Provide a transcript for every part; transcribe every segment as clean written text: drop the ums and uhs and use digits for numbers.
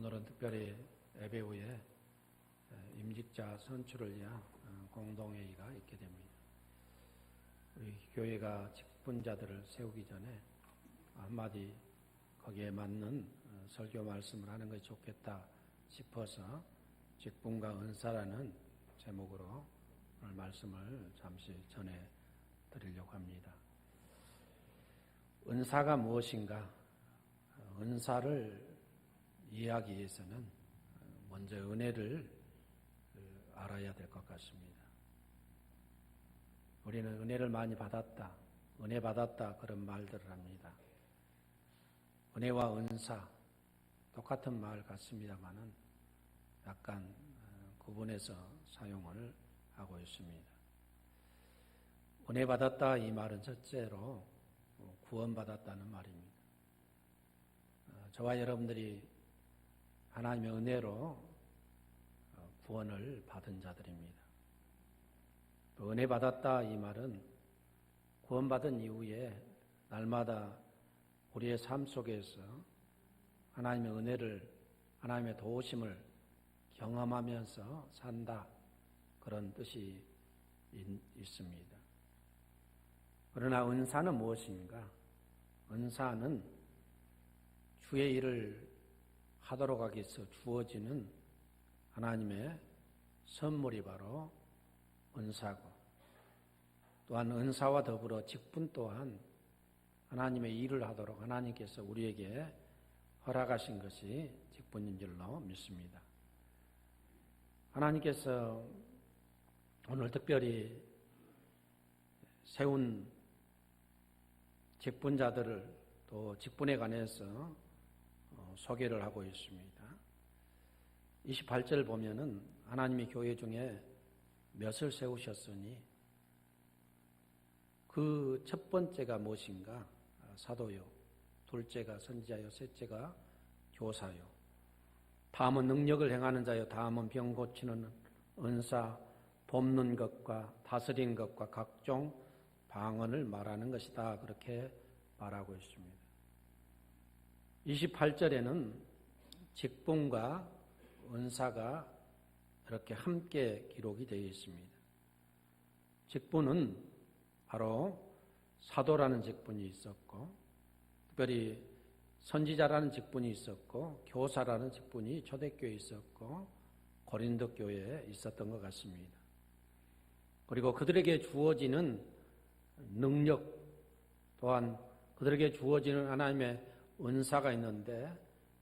오늘은 특별히 예배 후에 임직자 선출을 위한 공동회의가 있게 됩니다. 우리 교회가 직분자들을 세우기 전에 한마디 거기에 맞는 설교 말씀을 하는 것이 좋겠다 싶어서 직분과 은사라는 제목으로 오늘 말씀을 잠시 전해 드리려고 합니다. 은사가 무엇인가? 은사를 이해하기 위해서는 먼저 은혜를 알아야 될 것 같습니다. 우리는 은혜를 많이 받았다, 은혜 받았다 그런 말들을 합니다. 은혜와 은사 똑같은 말 같습니다만은 약간 구분해서 사용을 하고 있습니다. 은혜 받았다 이 말은 첫째로 구원받았다는 말입니다. 저와 여러분들이 하나님의 은혜로 구원을 받은 자들입니다. 또 은혜 받았다 이 말은 구원받은 이후에 날마다 우리의 삶 속에서 하나님의 은혜를, 하나님의 도우심을 경험하면서 산다 그런 뜻이 있습니다. 그러나 은사는 무엇인가? 은사는 주의 일을 하도록 하기 위해서 주어지는 하나님의 선물이 바로 은사고, 또한 은사와 더불어 직분 또한 하나님의 일을 하도록 하나님께서 우리에게 허락하신 것이 직분인 줄로 믿습니다. 하나님께서 오늘 특별히 세운 직분자들을 또 직분에 관해서 소개를 하고 있습니다. 28절 보면은 하나님이 교회 중에 몇을 세우셨으니 그 첫 번째가 무엇인가? 사도요, 둘째가 선지자요, 셋째가 교사요, 다음은 능력을 행하는 자요, 다음은 병 고치는 은사, 돕는 것과 다스리는 것과 각종 방언을 말하는 것이다 그렇게 말하고 있습니다. 28절에는 직분과 은사가 이렇게 함께 기록이 되어 있습니다. 직분은 바로 사도라는 직분이 있었고, 특별히 선지자라는 직분이 있었고, 교사라는 직분이 초대교회에 있었고, 고린도 교회에 있었던 것 같습니다. 그리고 그들에게 주어지는 능력 또한 그들에게 주어지는 하나님의 은사가 있는데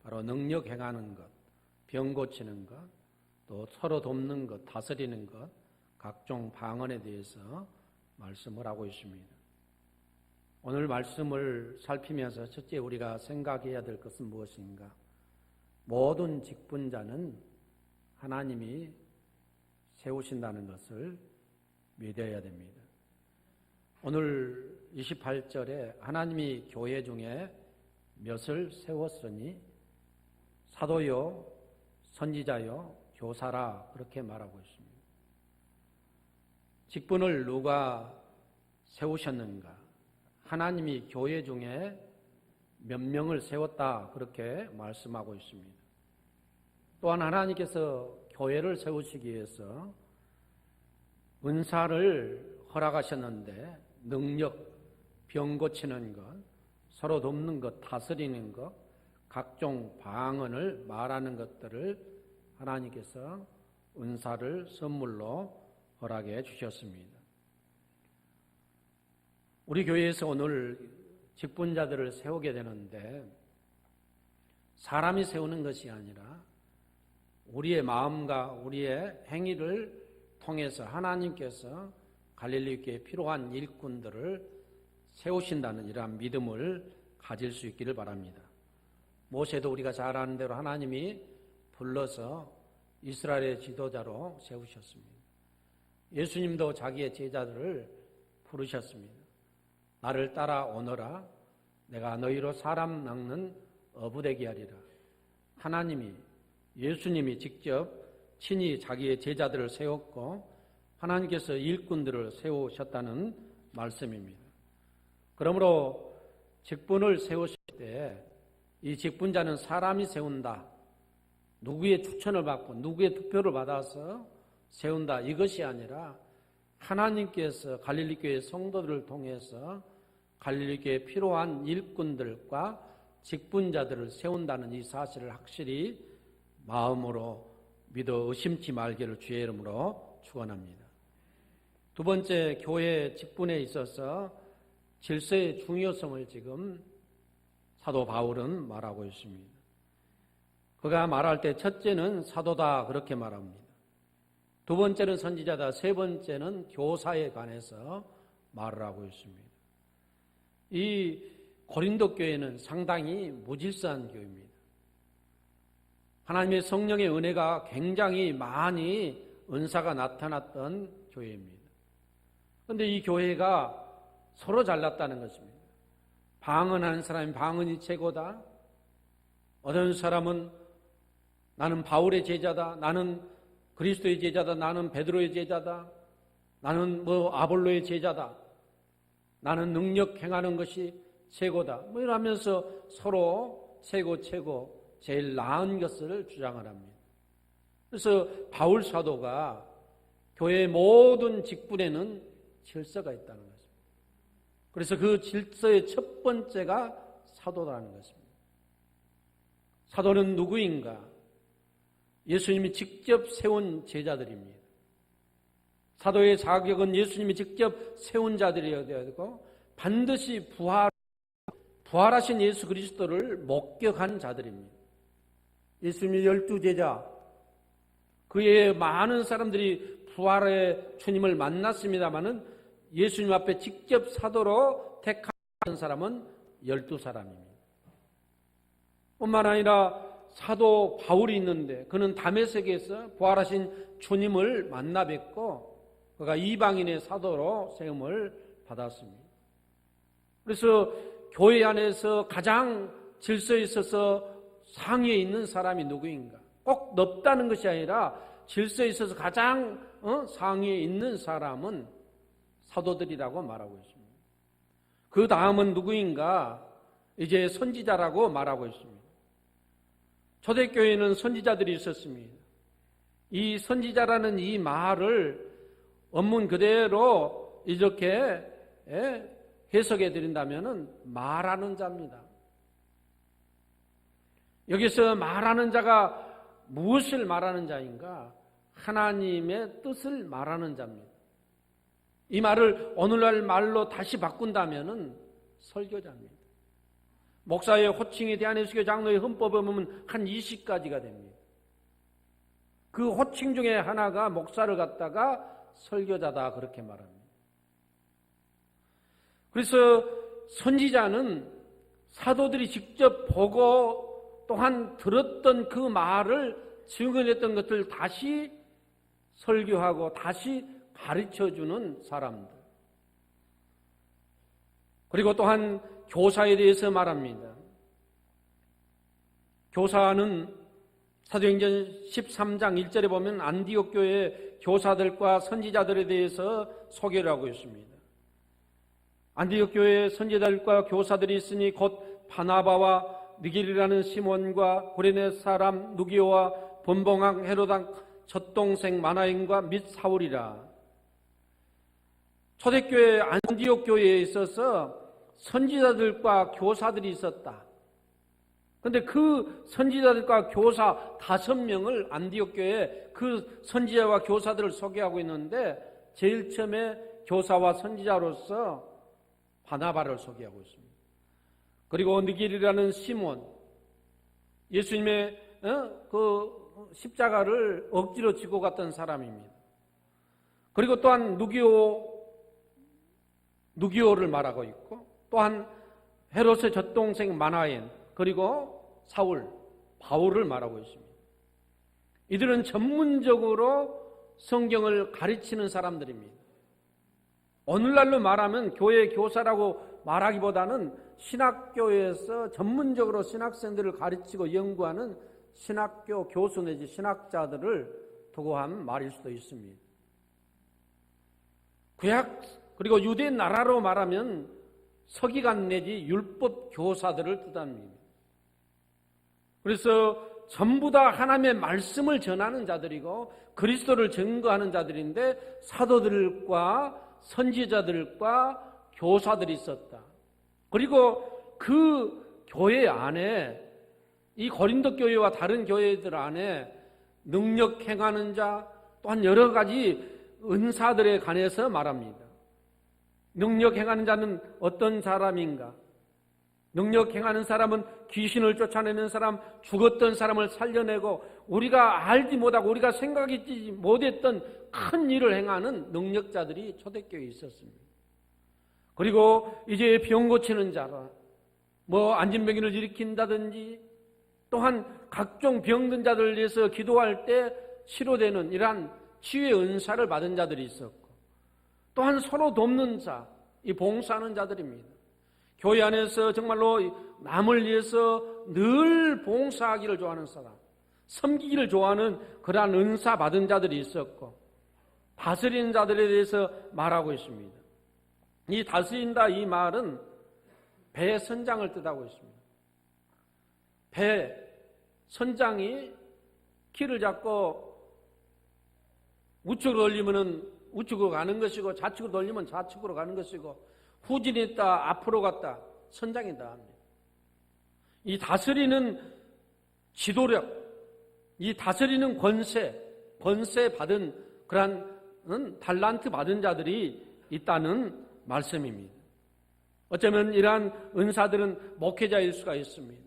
바로 능력 행하는 것, 병 고치는 것, 또 서로 돕는 것, 다스리는 것, 각종 방언에 대해서 말씀을 하고 있습니다. 오늘 말씀을 살피면서 첫째 우리가 생각해야 될 것은 무엇인가? 모든 직분자는 하나님이 세우신다는 것을 믿어야 됩니다. 오늘 28절에 하나님이 교회 중에 몇을 세웠으니 사도요, 선지자요, 교사라 그렇게 말하고 있습니다. 직분을 누가 세우셨는가? 하나님이 교회 중에 몇 명을 세웠다 그렇게 말씀하고 있습니다. 또한 하나님께서 교회를 세우시기 위해서 은사를 허락하셨는데 능력, 병 고치는 것, 서로 돕는 것, 다스리는 것, 각종 방언을 말하는 것들을 하나님께서 은사를 선물로 허락해 주셨습니다. 우리 교회에서 오늘 직분자들을 세우게 되는데 사람이 세우는 것이 아니라 우리의 마음과 우리의 행위를 통해서 하나님께서 갈릴리 교회에 필요한 일꾼들을 세우신다는 이러한 믿음을 가질 수 있기를 바랍니다. 모세도 우리가 잘 아는 대로 하나님이 불러서 이스라엘의 지도자로 세우셨습니다. 예수님도 자기의 제자들을 부르셨습니다. 나를 따라오너라, 내가 너희로 사람 낚는 어부되게 하리라. 하나님이, 예수님이 직접 친히 자기의 제자들을 세웠고 하나님께서 일꾼들을 세우셨다는 말씀입니다. 그러므로 직분을 세우실 때 이 직분자는 사람이 세운다, 누구의 추천을 받고 누구의 투표를 받아서 세운다 이것이 아니라 하나님께서 갈릴리 교회 성도들을 통해서 갈릴리 교회에 필요한 일꾼들과 직분자들을 세운다는 이 사실을 확실히 마음으로 믿어 의심치 말기를 주의 이름으로 축원합니다. 두 번째, 교회 직분에 있어서 질서의 중요성을 지금 사도 바울은 말하고 있습니다. 그가 말할 때 첫째는 사도다 그렇게 말합니다. 두 번째는 선지자다, 세 번째는 교사에 관해서 말을 하고 있습니다. 이 고린도 교회는 상당히 무질서한 교회입니다. 하나님의 성령의 은혜가 굉장히 많이 은사가 나타났던 교회입니다. 그런데 이 교회가 서로 잘났다는 것입니다. 방언하는 사람이 방언이 최고다. 어떤 사람은 나는 바울의 제자다. 나는 그리스도의 제자다. 나는 베드로의 제자다. 나는 아볼로의 제자다. 나는 능력 행하는 것이 최고다. 이러면서 서로 최고 제일 나은 것을 주장을 합니다. 그래서 바울 사도가 교회의 모든 직분에는 질서가 있다는 것입니다. 그래서 그 질서의 첫 번째가 사도라는 것입니다. 사도는 누구인가? 예수님이 직접 세운 제자들입니다. 사도의 자격은 예수님이 직접 세운 자들이어야 되고 반드시 부활하신 예수 그리스도를 목격한 자들입니다. 예수님의 12제자, 그의 많은 사람들이 부활의 주님을 만났습니다마는 예수님 앞에 직접 사도로 택한 사람은 12사람입니다. 뿐만 아니라 사도 바울이 있는데 그는 다메섹에서 부활하신 주님을 만나 뵙고 그가 이방인의 사도로 세움을 받았습니다. 그래서 교회 안에서 가장 질서에 있어서 상위에 있는 사람이 누구인가? 꼭 높다는 것이 아니라 질서에 있어서 가장 상위에 있는 사람은 사도들이라고 말하고 있습니다. 그 다음은 누구인가? 이제 선지자라고 말하고 있습니다. 초대교회에는 선지자들이 있었습니다. 이 선지자라는 이 말을 원문 그대로 이렇게 해석해 드린다면 말하는 자입니다. 여기서 말하는 자가 무엇을 말하는 자인가? 하나님의 뜻을 말하는 자입니다. 이 말을 오늘날 말로 다시 바꾼다면 설교자입니다. 목사의 호칭이 대한예수교 장로의 헌법에 보면 한 20가지가 됩니다. 그 호칭 중에 하나가 목사를 갖다가 설교자다 그렇게 말합니다. 그래서 선지자는 사도들이 직접 보고 또한 들었던 그 말을 증언했던 것을 다시 설교하고 다시 가르쳐주는 사람들. 그리고 또한 교사에 대해서 말합니다. 교사는 사도행전 13장 1절에 보면 안디옥 교회 교사들과 선지자들에 대해서 소개를 하고 있습니다. 안디옥 교회에 선지자들과 교사들이 있으니 곧 바나바와 니겔이라는 시몬과 구레네 사람 누기오와 본봉왕 헤로당 젖동생 마나인과 및 사울이라. 초대교회 안디옥 교회에 있어서 선지자들과 교사들이 있었다. 그런데 그 선지자들과 교사 5명을 안디옥 교회에 그 선지자와 교사들을 소개하고 있는데 제일 처음에 교사와 선지자로서 바나바를 소개하고 있습니다. 그리고 니겔이라는 시몬, 예수님의 그 십자가를 억지로 지고 갔던 사람입니다. 그리고 또한 누기오를 말하고 있고 또한 헤롯의 젖동생 마나엔 그리고 사울, 바울을 말하고 있습니다. 이들은 전문적으로 성경을 가르치는 사람들입니다. 오늘날로 말하면 교회 교사라고 말하기보다는 신학교에서 전문적으로 신학생들을 가르치고 연구하는 신학교 교수 내지 신학자들을 두고 한 말일 수도 있습니다. 구약 그리고 유대 나라로 말하면 서기관 내지 율법 교사들을 뜻합니다. 그래서 전부 다 하나님의 말씀을 전하는 자들이고 그리스도를 증거하는 자들인데 사도들과 선지자들과 교사들이 있었다. 그리고 그 교회 안에 이 고린도 교회와 다른 교회들 안에 능력 행하는 자 또한 여러 가지 은사들에 관해서 말합니다. 능력 행하는 자는 어떤 사람인가? 능력 행하는 사람은 귀신을 쫓아내는 사람, 죽었던 사람을 살려내고 우리가 알지 못하고 우리가 생각하지 못했던 큰 일을 행하는 능력자들이 초대교회에 있었습니다. 그리고 이제 병 고치는 자라, 안진병인을 일으킨다든지 또한 각종 병든 자들을 위해서 기도할 때 치료되는 이러한 치유의 은사를 받은 자들이 있었고 또한 서로 돕는 자, 이 봉사하는 자들입니다. 교회 안에서 정말로 남을 위해서 늘 봉사하기를 좋아하는 사람, 섬기기를 좋아하는 그러한 은사 받은 자들이 있었고 다스리는 자들에 대해서 말하고 있습니다. 이 다스린다 이 말은 배 선장을 뜻하고 있습니다. 배 선장이 키를 잡고 우측으로 돌리면은 우측으로 가는 것이고 좌측으로 돌리면 좌측으로 가는 것이고 후진했다 앞으로 갔다 선장이다 합니다. 이 다스리는 지도력, 이 다스리는 권세 받은 그러한 달란트 받은 자들이 있다는 말씀입니다. 어쩌면 이러한 은사들은 목회자일 수가 있습니다.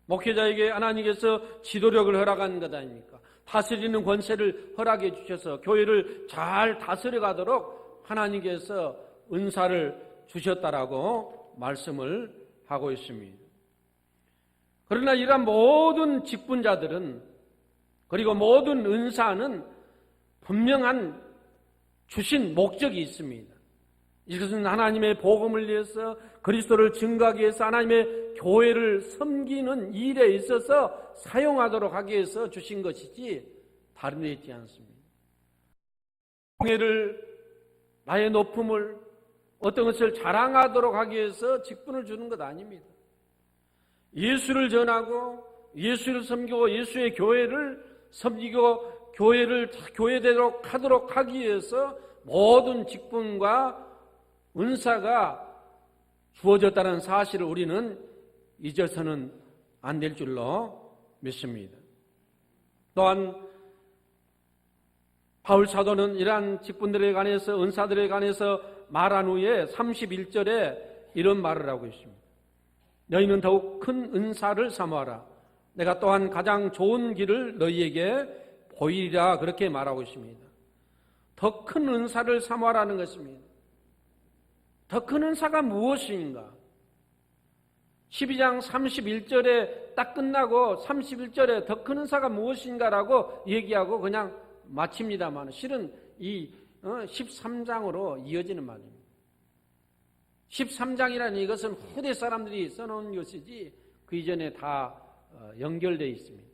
목회자에게 하나님께서 지도력을 허락한 것 아닙니까? 다스리는 권세를 허락해 주셔서 교회를 잘 다스려 가도록 하나님께서 은사를 주셨다라고 말씀을 하고 있습니다. 그러나 이러한 모든 직분자들은 그리고 모든 은사는 분명한 주신 목적이 있습니다. 이것은 하나님의 복음을 위해서 그리스도를 증거하기 위해서 하나님의 교회를 섬기는 일에 있어서 사용하도록 하기 위해서 주신 것이지 다른 데 있지 않습니다. 교회를 나의 높음을 어떤 것을 자랑하도록 하기 위해서 직분을 주는 것 아닙니다. 예수를 전하고 예수를 섬기고 예수의 교회를 섬기고 교회를 교회대로 하도록 하기 위해서 모든 직분과 은사가 주어졌다는 사실을 우리는 잊어서는 안 될 줄로 믿습니다. 또한 바울 사도는 이러한 직분들에 관해서 은사들에 관해서 말한 후에 31절에 이런 말을 하고 있습니다. 너희는 더욱 큰 은사를 사모하라. 내가 또한 가장 좋은 길을 너희에게 보이리라 그렇게 말하고 있습니다. 더 큰 은사를 사모하라는 것입니다. 더 큰 은사가 무엇인가? 12장 31절에 딱 끝나고 31절에 더 큰 은사가 무엇인가라고 얘기하고 그냥 마칩니다만 실은 이 13장으로 이어지는 말입니다. 13장이라는 이것은 후대 사람들이 써놓은 것이지 그 이전에 다 연결되어 있습니다.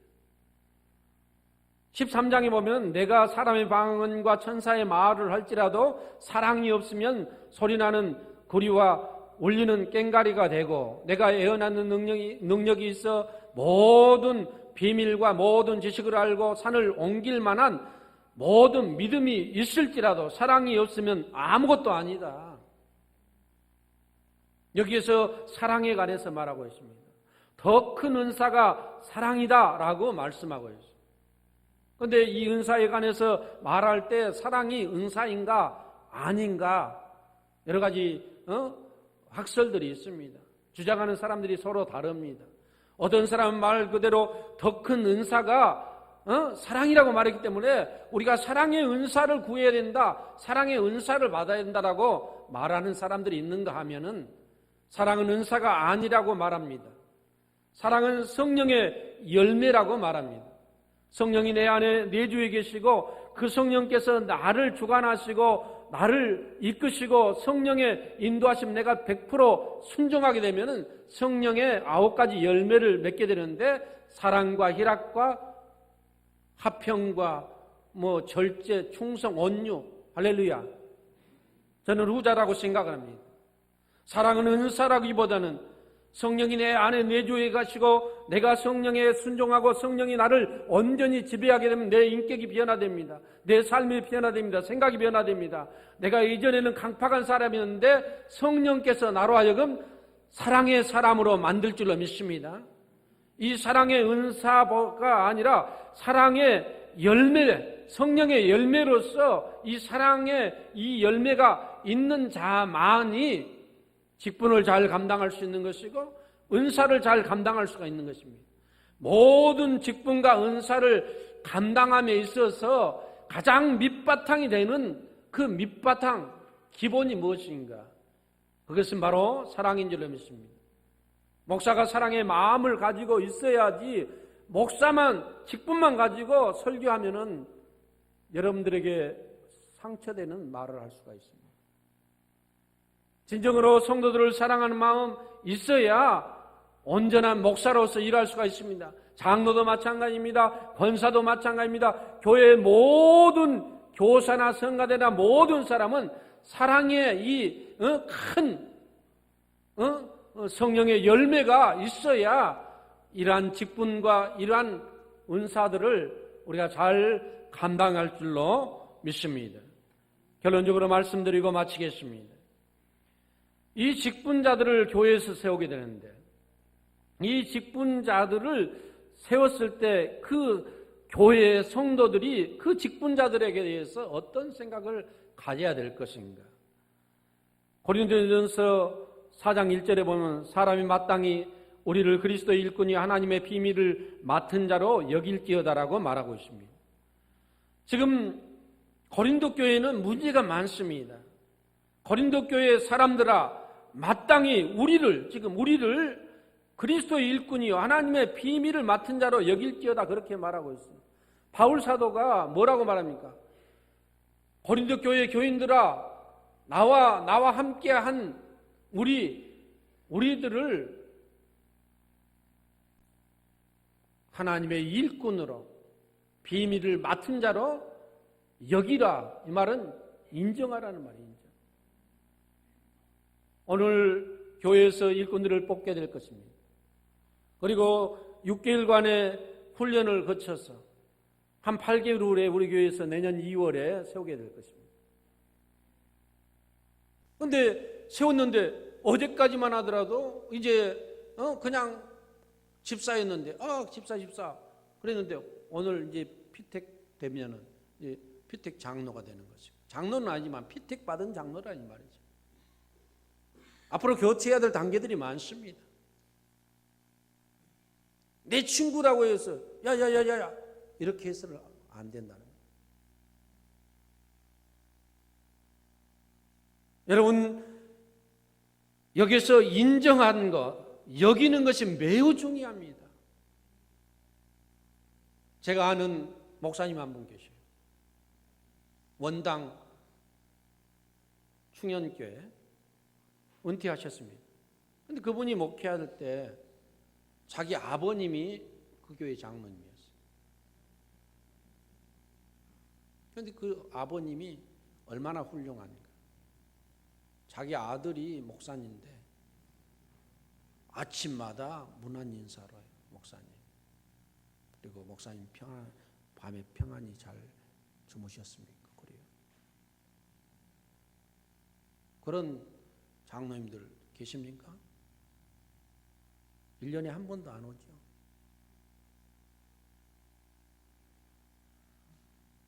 13장에 보면 내가 사람의 방언과 천사의 말을 할지라도 사랑이 없으면 소리나는 구리와 울리는 꽹가리가 되고 내가 애어나는 능력이 있어 모든 비밀과 모든 지식을 알고 산을 옮길 만한 모든 믿음이 있을지라도 사랑이 없으면 아무것도 아니다. 여기에서 사랑에 관해서 말하고 있습니다. 더 큰 은사가 사랑이다라고 말씀하고 있습니다. 그런데 이 은사에 관해서 말할 때 사랑이 은사인가 아닌가 여러 가지 학설들이 있습니다. 주장하는 사람들이 서로 다릅니다. 어떤 사람은 말 그대로 더 큰 은사가 사랑이라고 말했기 때문에 우리가 사랑의 은사를 구해야 된다, 사랑의 은사를 받아야 된다라고 말하는 사람들이 있는가 하면은 사랑은 은사가 아니라고 말합니다. 사랑은 성령의 열매라고 말합니다. 성령이 내 안에 내주에 계시고 그 성령께서 나를 주관하시고 나를 이끄시고 성령의 인도하심 내가 100% 순종하게 되면은 성령의 9가지 열매를 맺게 되는데 사랑과 희락과 화평과 절제, 충성, 온유, 할렐루야. 저는 후자라고 생각합니다. 사랑은 은사라기보다는 성령이 내 안에 내주해 가시고 내가 성령에 순종하고 성령이 나를 온전히 지배하게 되면 내 인격이 변화됩니다. 내 삶이 변화됩니다. 생각이 변화됩니다. 내가 이전에는 강팍한 사람이었는데 성령께서 나로 하여금 사랑의 사람으로 만들 줄로 믿습니다. 이 사랑의 은사가 아니라 사랑의 열매, 성령의 열매로서 이 사랑의 이 열매가 있는 자만이 직분을 잘 감당할 수 있는 것이고 은사를 잘 감당할 수가 있는 것입니다. 모든 직분과 은사를 감당함에 있어서 가장 밑바탕이 되는 그 밑바탕 기본이 무엇인가? 그것은 바로 사랑인 줄로 믿습니다. 목사가 사랑의 마음을 가지고 있어야지 목사만 직분만 가지고 설교하면은 여러분들에게 상처되는 말을 할 수가 있습니다. 진정으로 성도들을 사랑하는 마음 있어야 온전한 목사로서 일할 수가 있습니다. 장로도 마찬가지입니다. 권사도 마찬가지입니다. 교회의 모든 교사나 성가대나 모든 사람은 사랑의 이 큰 성령의 열매가 있어야 이러한 직분과 이러한 은사들을 우리가 잘 감당할 줄로 믿습니다. 결론적으로 말씀드리고 마치겠습니다. 이 직분자들을 교회에서 세우게 되는데 이 직분자들을 세웠을 때 그 교회의 성도들이 그 직분자들에게 대해서 어떤 생각을 가져야 될 것인가? 고린도전서 4장 1절에 보면 사람이 마땅히 우리를 그리스도의 일꾼이 하나님의 비밀을 맡은 자로 여길지어다라고 말하고 있습니다. 지금 고린도 교회는 문제가 많습니다. 고린도 교회의 사람들아 마땅히 우리를 그리스도의 일꾼이요 하나님의 비밀을 맡은 자로 여길지어다 그렇게 말하고 있습니다. 바울 사도가 뭐라고 말합니까? 고린도 교회 교인들아 나와 함께한 우리들을 하나님의 일꾼으로 비밀을 맡은 자로 여기라. 이 말은 인정하라는 말이에요. 인정. 오늘 교회에서 일꾼들을 뽑게 될 것입니다. 그리고 6개월간의 훈련을 거쳐서 한 8개월 후에 우리 교회에서 내년 2월에 세우게 될 것입니다. 그런데 세웠는데 어제까지만 하더라도 이제 그냥 집사였는데 집사 그랬는데 오늘 이제 피택 되면은 이제 피택 장로가 되는 것이고 장로는 아니지만 피택 받은 장로라는 말이죠. 앞으로 교체해야 될 단계들이 많습니다. 내 친구라고 해서 야야야야야 이렇게 해서는 안 된다는 거예요. 여러분 여기서 인정하는 것, 여기는 것이 매우 중요합니다. 제가 아는 목사님 한 분 계셔요. 원당 충현교회 은퇴하셨습니다. 그런데 그분이 목회할 때 자기 아버님이 그 교회 장로님이었어요. 그런데 그 아버님이 얼마나 훌륭합니까? 자기 아들이 목사님인데 아침마다 문안 인사로 해요. 목사님. 그리고 목사님 밤에 평안히 잘 주무셨습니까? 그래요. 그런 장로님들 계십니까? 1년에 한 번도 안 오죠.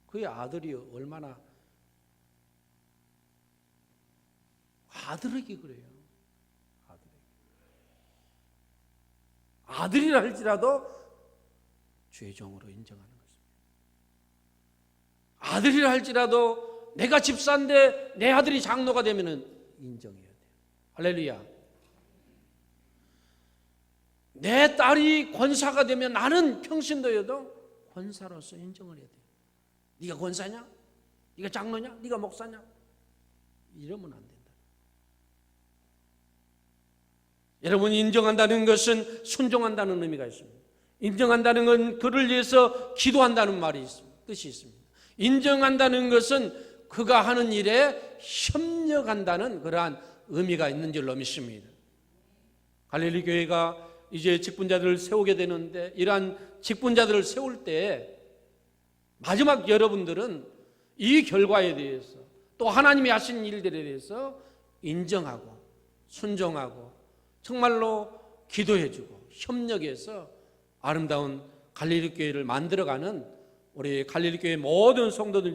그의 아들이 얼마나 아들에게 그래요. 아들이라 할지라도 죄종으로 인정하는 것입니다. 아들이라 할지라도 내가 집사인데 내 아들이 장로가 되면 인정해야 돼요. 할렐루야. 내 딸이 권사가 되면 나는 평신도여도 권사로서 인정을 해야 돼요. 네가 권사냐? 네가 장로냐? 네가 목사냐? 이러면 안 된다. 여러분이 인정한다는 것은 순종한다는 의미가 있습니다. 인정한다는 건 그를 위해서 기도한다는 말이 있습니다. 뜻이 있습니다. 인정한다는 것은 그가 하는 일에 협력한다는 그러한 의미가 있는 줄로 믿습니다. 갈릴리 교회가 이제 직분자들을 세우게 되는데, 이러한 직분자들을 세울 때 마지막 여러분들은 이 결과에 대해서, 또 하나님이 하신 일들에 대해서 인정하고 순종하고 정말로 기도해주고 협력해서 아름다운 갈릴리 교회를 만들어가는 우리 갈릴리 교회 모든 성도들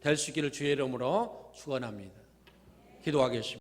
될 수 있기를 주의 이름으로 축원합니다. 기도하겠습니다.